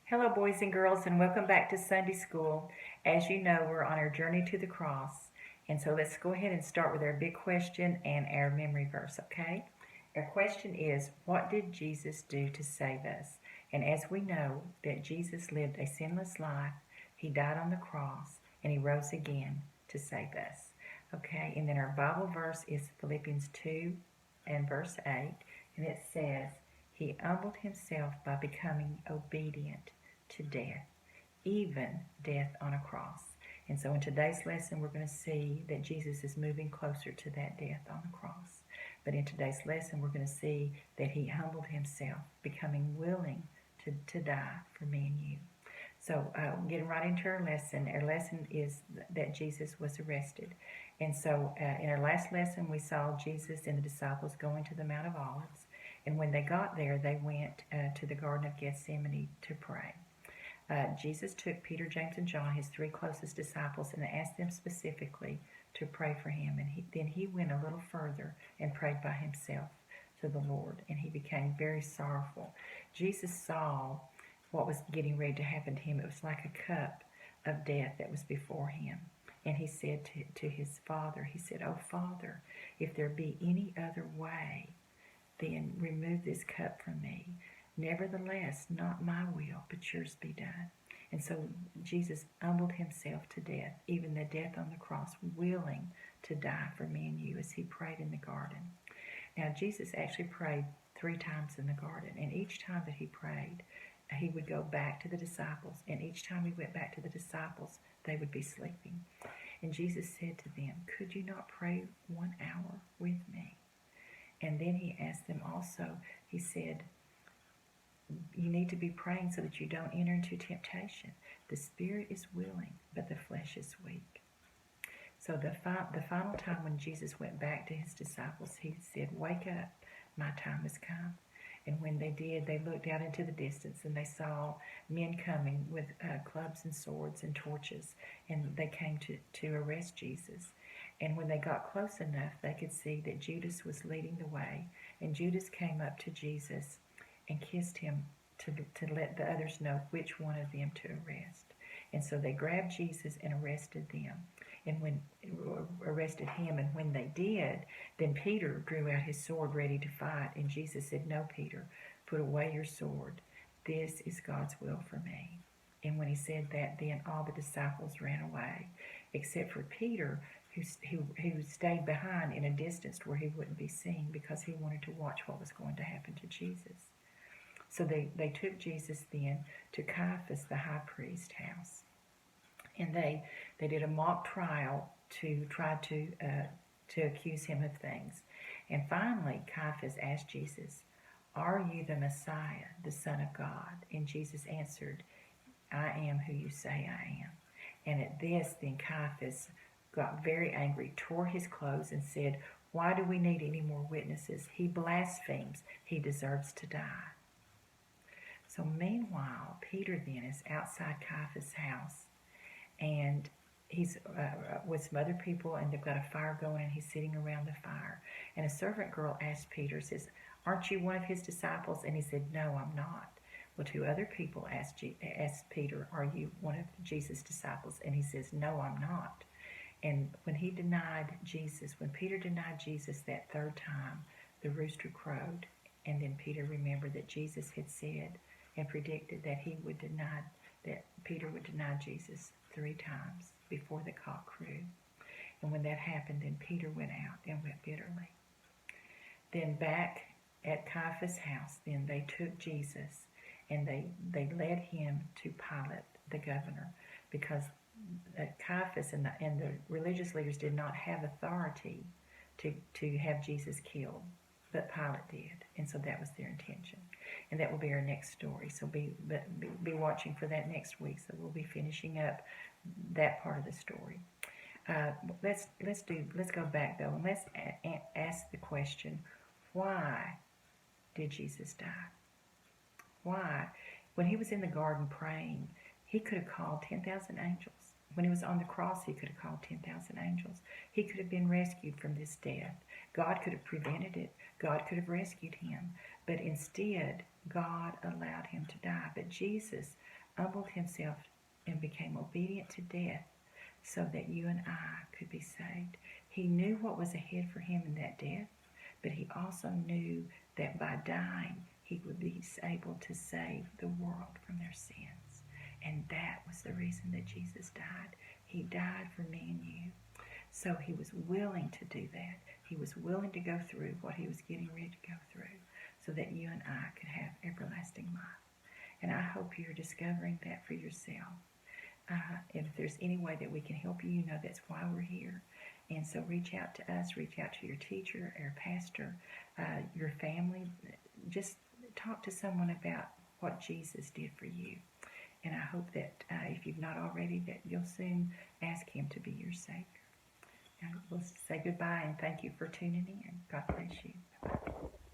Hello, boys and girls, and welcome back to Sunday School. As you know, we're on our journey to the cross. And so let's go ahead and start with our big question and our memory verse, okay? Our question is, what did Jesus do to save us? And as we know that Jesus lived a sinless life, he died on the cross, and he rose again to save us. Okay, and then our Bible verse is Philippians 2 and verse 8, and it says, he humbled himself by becoming obedient to death, even death on a cross. And so in today's lesson, we're going to see that Jesus is moving closer to that death on the cross. But in today's lesson, we're going to see that he humbled himself, becoming willing to die for me and you. So getting right into our lesson is that Jesus was arrested. And so in our last lesson, we saw Jesus and the disciples going to the Mount of Olives. And when they got there, they went to the Garden of Gethsemane to pray. Jesus took Peter, James, and John, his three closest disciples, and asked them specifically to pray for him. And then he went a little further and prayed by himself to the Lord, and he became very sorrowful. Jesus saw what was getting ready to happen to him. It was like a cup of death that was before him. And he said to his Father, he said, "Oh, Father, if there be any other way, then remove this cup from me. Nevertheless, not my will, but yours be done." And so Jesus humbled himself to death, even the death on the cross, willing to die for me and you as he prayed in the garden. Now, Jesus actually prayed 3 times in the garden, and each time that he prayed, he would go back to the disciples, and each time he went back to the disciples, they would be sleeping. And Jesus said to them, "Could you not pray 1 hour with me?" And then he asked them also, he said, you need to be praying so that you don't enter into temptation. The spirit is willing, but the flesh is weak. So the final time when Jesus went back to his disciples, he said, "Wake up, my time has come." And when they did, they looked out into the distance and they saw men coming with clubs and swords and torches, and they came to arrest Jesus. And when they got close enough, they could see that Judas was leading the way, and Judas came up to Jesus and kissed him to let the others know which one of them to arrest. And so they grabbed Jesus and arrested them, and when arrested him. And when they did, then Peter drew out his sword ready to fight, and Jesus said, "No, Peter, put away your sword. This is God's will for me." And when he said that, then all the disciples ran away, except for Peter, who stayed behind in a distance where he wouldn't be seen, because he wanted to watch what was going to happen to Jesus. So they took Jesus then to Caiaphas, the high priest's house. And they did a mock trial to try to accuse him of things. And finally, Caiaphas asked Jesus, "Are you the Messiah, the Son of God?" And Jesus answered, "I am who you say I am." And at this, then Caiaphas got very angry, tore his clothes, and said, "Why do we need any more witnesses? He blasphemes. He deserves to die." So meanwhile, Peter then is outside Caiaphas' house, and he's with some other people, and they've got a fire going, and he's sitting around the fire. And a servant girl asked Peter, says, "Aren't you one of his disciples?" And he said, "No, I'm not." Well, 2 other people asked Peter, "Are you one of Jesus' disciples?" And he says, "No, I'm not." And when Peter denied Jesus that 3rd time, the rooster crowed. And then Peter remembered that Jesus had said and predicted that Peter would deny Jesus 3 times before the cock crew. And when that happened, then Peter went out and wept bitterly. Then back at Caiaphas' house, then they took Jesus and they led him to Pilate, the governor, because Caiaphas and the religious leaders did not have authority to have Jesus killed, but Pilate did, and so that was their intention. And that will be our next story. So be watching for that next week. So we'll be finishing up that part of the story. Let's go back though, and let's ask the question: why did Jesus die? Why? When he was in the garden praying, he could have called 10,000 angels. When he was on the cross, he could have called 10,000 angels. He could have been rescued from this death. God could have prevented it. God could have rescued him. But instead, God allowed him to die. But Jesus humbled himself and became obedient to death so that you and I could be saved. He knew what was ahead for him in that death, but he also knew that by dying, he would be able to save the world from their sins. And that was the reason that Jesus died. He died for me and you. So he was willing to do that. He was willing to go through what he was getting ready to go through so that you and I could have everlasting life. And I hope you're discovering that for yourself. If there's any way that we can help you, you know that's why we're here. And so reach out to us, reach out to your teacher, our pastor, your family. Just talk to someone about what Jesus did for you. And I hope that if you've not already, that you'll soon ask him to be your Savior. And we'll say goodbye and thank you for tuning in. God bless you. Bye-bye.